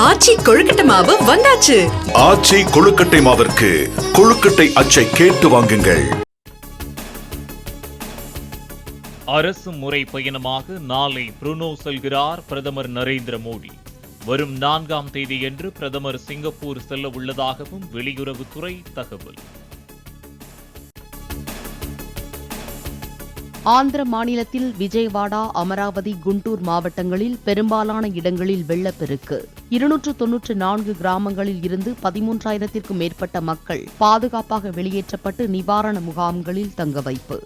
ஆச்சி கொழுக்கட்டை மாவு வந்தாச்சு. ஆச்சி கொழுக்கட்டை மாவிற்கு கொழுக்கட்டை அச்சை கேட்டு வாங்குங்கள். அரசு முறை பயணமாக நாளை புருனோ செல்கிறார் பிரதமர் நரேந்திர மோடி. வரும் 4ஆம் தேதியன்று பிரதமர் சிங்கப்பூர் செல்ல உள்ளதாகவும் வெளியுறவுத்துறை தகவல். ஆந்திர மாநிலத்தில் விஜயவாடா, அமராவதி, குண்டூர் மாவட்டங்களில் பெரும்பாலான இடங்களில் வெள்ளப்பெருக்கு. 294 கிராமங்களில் இருந்து 13,000த்திற்கும் மேற்பட்ட மக்கள் பாதுகாப்பாக வெளியேற்றப்பட்டு நிவாரண முகாம்களில் தங்க வைப்பு.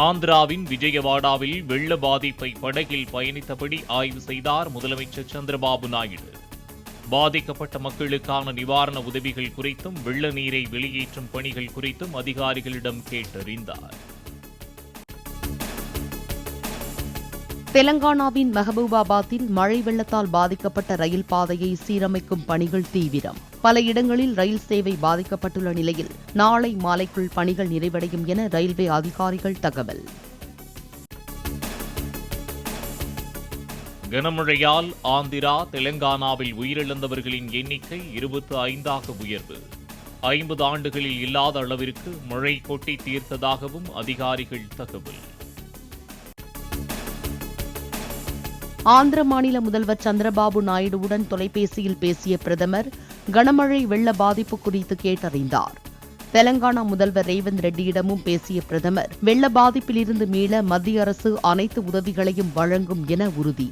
ஆந்திராவின் விஜயவாடாவில் வெள்ள பாதிப்பை படகில் பயணித்தபடி ஆய்வு செய்தார் முதலமைச்சர் சந்திரபாபு நாயுடு. பாதிக்கப்பட்ட மக்களுக்கான நிவாரண உதவிகள் குறித்தும் வெள்ள நீரை வெளியேற்றும் பணிகள் குறித்தும் அதிகாரிகளிடம் கேட்டறிந்தார். தெலங்கானாவின் மெஹபூபாபாத்தில் மழை வெள்ளத்தால் பாதிக்கப்பட்ட ரயில் பாதையை சீரமைக்கும் பணிகள் தீவிரம். பல இடங்களில் ரயில் சேவை பாதிக்கப்பட்டுள்ள நிலையில் நாளை மாலைக்குள் பணிகள் நிறைவடையும் என ரயில்வே அதிகாரிகள் தகவல். கனமழையால் ஆந்திரா, தெலங்கானாவில் உயிரிழந்தவர்களின் எண்ணிக்கை 25ஆக உயர்வு. 50 ஆண்டுகளில் இல்லாத அளவிற்கு மழை கொட்டி தீர்த்ததாகவும் அதிகாரிகள் தகவல். ஆந்திர மாநில முதல்வர் சந்திரபாபு நாயுடுவுடன் தொலைபேசியில் பேசிய பிரதமர் கனமழை வெள்ள பாதிப்பு குறித்து கேட்டறிந்தார். தெலங்கானா முதல்வர் ரேவந்த் ரெட்டியிடமும் பேசிய பிரதமர் வெள்ள பாதிப்பிலிருந்து மீள மத்திய அரசு அனைத்து உதவிகளையும் வழங்கும் என உறுதி.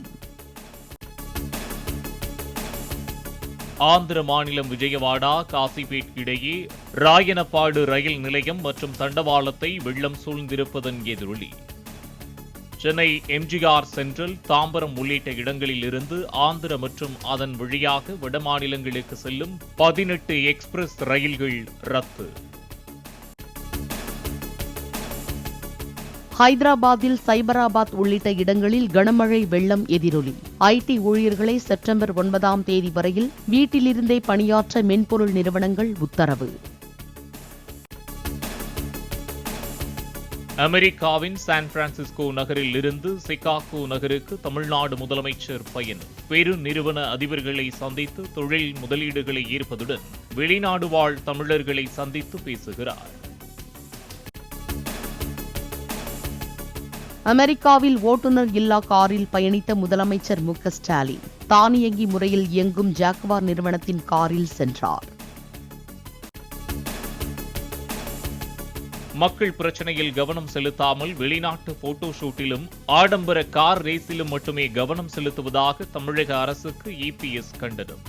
ஆந்திர மாநிலம் விஜயவாடா, காசிபேட் இடையே ராயனப்பாடு ரயில் நிலையம் மற்றும் தண்டவாளத்தை வெள்ளம் சூழ்ந்திருப்பதன் எதிரொலி. சென்னை எம்ஜிஆர் சென்ட்ரல், தாம்பரம் உள்ளிட்ட இடங்களில் இருந்து ஆந்திர மற்றும் அதன் வழியாக வடமாநிலங்களுக்கு செல்லும் 18 எக்ஸ்பிரஸ் ரயில்கள் ரத்து. ஹைதராபாத்தில் சைபராபாத் உள்ளிட்ட இடங்களில் கனமழை வெள்ளம் எதிரொலி. ஐடி ஊழியர்களை செப்டம்பர் 9ஆம் தேதி வரையில் வீட்டிலிருந்தே பணியாற்ற மென்பொருள் நிறுவனங்கள் உத்தரவு. அமெரிக்காவின் சான் பிரான்சிஸ்கோ நகரில் இருந்து சிகாகோ நகருக்கு தமிழ்நாடு முதலமைச்சர் பயணம். பெரு நிறுவன அதிபர்களை சந்தித்து தொழில் முதலீடுகளை ஈர்ப்பதுடன் வெளிநாடு வாழ் தமிழர்களை சந்தித்து பேசுகிறார். அமெரிக்காவில் ஓட்டுநர் இல்லா காரில் பயணித்த முதலமைச்சர் மு.க.ஸ்டாலின் தானியங்கி முறையில் இயங்கும் ஜாக்வார் நிறுவனத்தின் காரில் சென்றார். மக்கள் பிரச்சனையில் கவனம் செலுத்தாமல் வெளிநாட்டு போட்டோ ஷூட்டிலும் ஆடம்பர கார் ரேஸிலும் மட்டுமே கவனம் செலுத்துவதாக தமிழக அரசுக்கு இபிஎஸ் கண்டனம்.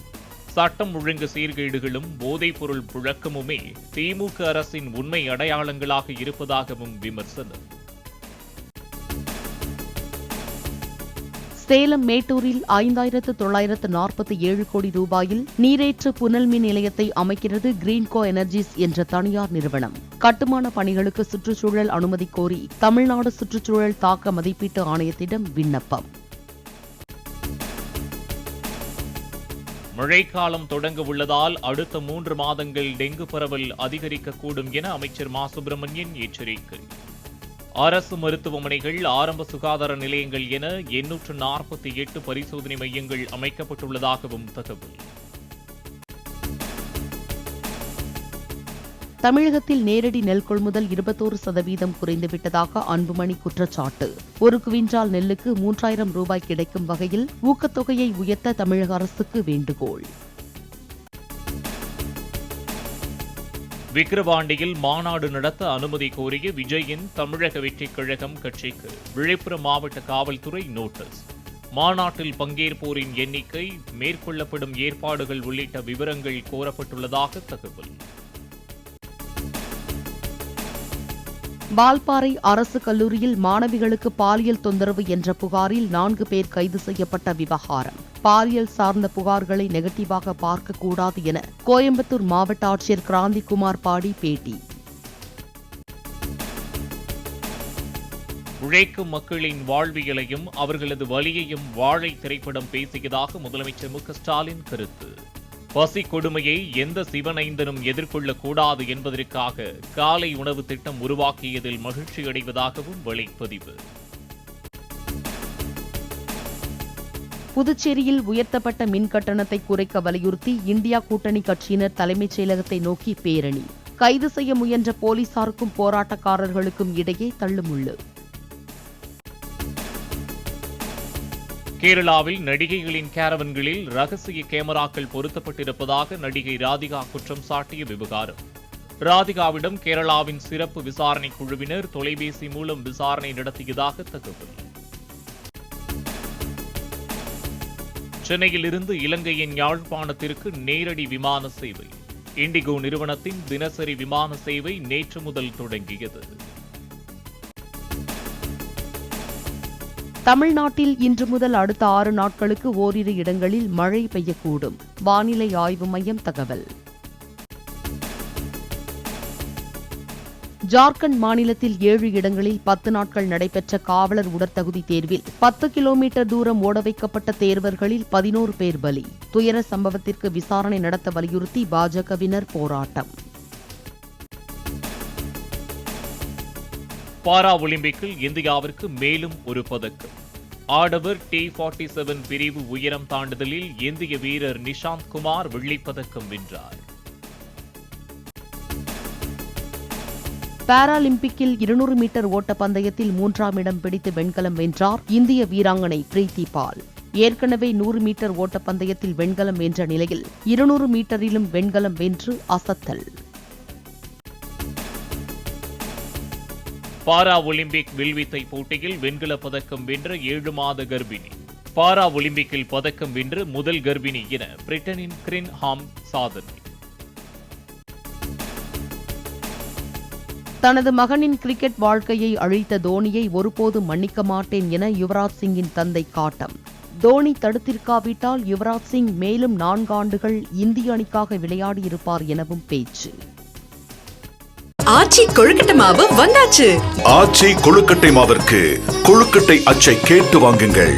சட்டம் ஒழுங்கு சீர்கேடுகளும் போதைப் பொருள் புழக்கமுமே திமுக அரசின் உண்மை அடையாளங்களாக இருப்பதாகவும் விமர்சனம். சேலம் மேட்டூரில் 5,947 கோடி ரூபாயில் நீரேற்று புனல் மின் நிலையத்தை அமைக்கிறது கிரீன்கோ எனர்ஜிஸ் என்ற தனியார் நிறுவனம். கட்டுமான பணிகளுக்கு சுற்றுச்சூழல் அனுமதி கோரி தமிழ்நாடு சுற்றுச்சூழல் தாக்க மதிப்பீட்டு ஆணையத்திடம் விண்ணப்பம். மழைக்காலம் தொடங்க உள்ளதால் அடுத்த 3 மாதங்கள் டெங்கு பரவல் அதிகரிக்கக்கூடும் என அமைச்சர் மா சுப்பிரமணியன் எச்சரிக்கை. அரசு மருத்துவமனைகள், ஆரம்ப சுகாதார நிலையங்கள் என 848 பரிசோதனை மையங்கள் அமைக்கப்பட்டுள்ளதாகவும் தகவல். தமிழகத்தில் நேரடி நெல் கொள்முதல் 21% குறைந்துவிட்டதாக அன்புமணி குற்றச்சாட்டு. 1 குவிண்டால் நெல்லுக்கு 3,000 ரூபாய் கிடைக்கும் வகையில் ஊக்கத்தொகையை உயர்த்த தமிழக அரசுக்கு வேண்டுகோள். விக்கிரவாண்டியில் மாநாடு நடத்த அனுமதி கோரிய விஜயின் தமிழக வெற்றிக் கழகம் கட்சிக்கு விழுப்புரம் மாவட்ட காவல்துறை நோட்டீஸ். மாநாட்டில் பங்கேற்போரின் எண்ணிக்கை, மேற்கொள்ளப்படும் ஏற்பாடுகள் உள்ளிட்ட விவரங்கள் கோரப்பட்டுள்ளதாக தகவல். வால்பாறை அரசு கல்லூரியில் மாணவிகளுக்கு பாலியல் தொந்தரவு என்ற புகாரில் 4 பேர் கைது செய்யப்பட்ட விவகாரம். பாலியல் சார்ந்த புகார்களை நெகட்டிவாக பார்க்கக்கூடாது என கோயம்புத்தூர் மாவட்ட ஆட்சியர் கிராந்திகுமார் பாடி பேட்டி. உழைக்கும் மக்களின் வாழ்வியலையும் அவர்களது வலியையும் வாழை திரைப்படம் பேசியதாக முதலமைச்சர் மு.க.ஸ்டாலின் கருத்து. பசி கொடுமையை எந்த சிவனைந்தனும் எதிர்கொள்ளக்கூடாது என்பதற்காக காலை உணவு திட்டம் உருவாக்கியதில் மகிழ்ச்சியடைவதாகவும் வலைப்பதிவு. புதுச்சேரியில் உயர்த்தப்பட்ட மின் கட்டணத்தை குறைக்க வலியுறுத்தி இந்தியா கூட்டணி கட்சியினர் தலைமைச் செயலகத்தை நோக்கி பேரணி. கைது செய்ய முயன்ற போலீசாருக்கும் போராட்டக்காரர்களுக்கும் இடையே தள்ளுமுள்ளு. கேரளாவில் நடிகைகளின் கேரவன்களில் ரகசிய கேமராக்கள் பொருத்தப்பட்டிருப்பதாக நடிகை ராதிகா குற்றம் சாட்டிய விவகாரம். ராதிகாவிடம் கேரளாவின் சிறப்பு விசாரணை குழுவினர் தொலைபேசி மூலம் விசாரணை நடத்தியதாக தகவல். சென்னையில் இருந்து இலங்கையின் யாழ்ப்பாணத்திற்கு நேரடி விமான சேவை. இண்டிகோ நிறுவனத்தின் தினசரி விமான சேவை நேற்று முதல் தொடங்கியது. தமிழ்நாட்டில் இன்று முதல் அடுத்த 6 நாட்களுக்கு ஓரிரு இடங்களில் மழை பெய்யக்கூடும். வானிலை ஆய்வு மையம் தகவல். ஜார்க்கண்ட் மாநிலத்தில் 7 இடங்களில் 10 நாட்கள் நடைபெற்ற காவலர் உடற்தகுதி தேர்வில் 10 கிலோமீட்டர் தூரம் ஓட வைக்கப்பட்ட தேர்வர்களில் 11 பேர் பலி. துயர சம்பவத்திற்கு விசாரணை நடத்த வலியுறுத்தி பாஜகவினர் போராட்டம். பாரா ஒலிம்பிக்கில் இந்தியாவிற்கு மேலும் ஒரு பதக்கம். ஆடவர் T47 பிரிவு உயரம் தாண்டுதலில் இந்திய வீரர் நிஷாந்த் குமார் வெள்ளிப்பதக்கம் வென்றார். பாராலிம்பிக்கில் 200 மீட்டர் ஓட்ட பந்தயத்தில் 3ஆம் இடம் பிடித்து வெண்கலம் வென்றார் இந்திய வீராங்கனை பிரீத்தி பால். ஏற்கனவே 100 மீட்டர் ஓட்டப்பந்தயத்தில் வெண்கலம் வென்ற நிலையில் 200 மீட்டரிலும் வெண்கலம் வென்று அசத்தல். பாரா ஒலிம்பிக் வில்வித்தை போட்டியில் வெண்கலப் பதக்கம் வென்ற 7 மாத கர்ப்பிணி. பாரா ஒலிம்பிக்கில் பதக்கம் வென்ற முதல் கர்ப்பிணி என பிரிட்டனின் கிரின் ஹாம் சாதனை. தனது மகனின் கிரிக்கெட் வாழ்க்கையை அழித்த தோனியை ஒருபோதும் மன்னிக்க மாட்டேன் என யுவராஜ் சிங்கின் தந்தை காட்டம். தோனி தடுத்திருக்காவிட்டால் யுவராஜ் சிங் மேலும் 4 ஆண்டுகள் இந்திய அணிக்காக விளையாடியிருப்பார் எனவும் பேச்சு. ஆச்சி கொழுக்கட்டை மாவு வந்தாச்சு. ஆச்சி கொழுக்கட்டை மாவிற்கு கொழுக்கட்டை அச்சை கேட்டு வாங்குங்கள்.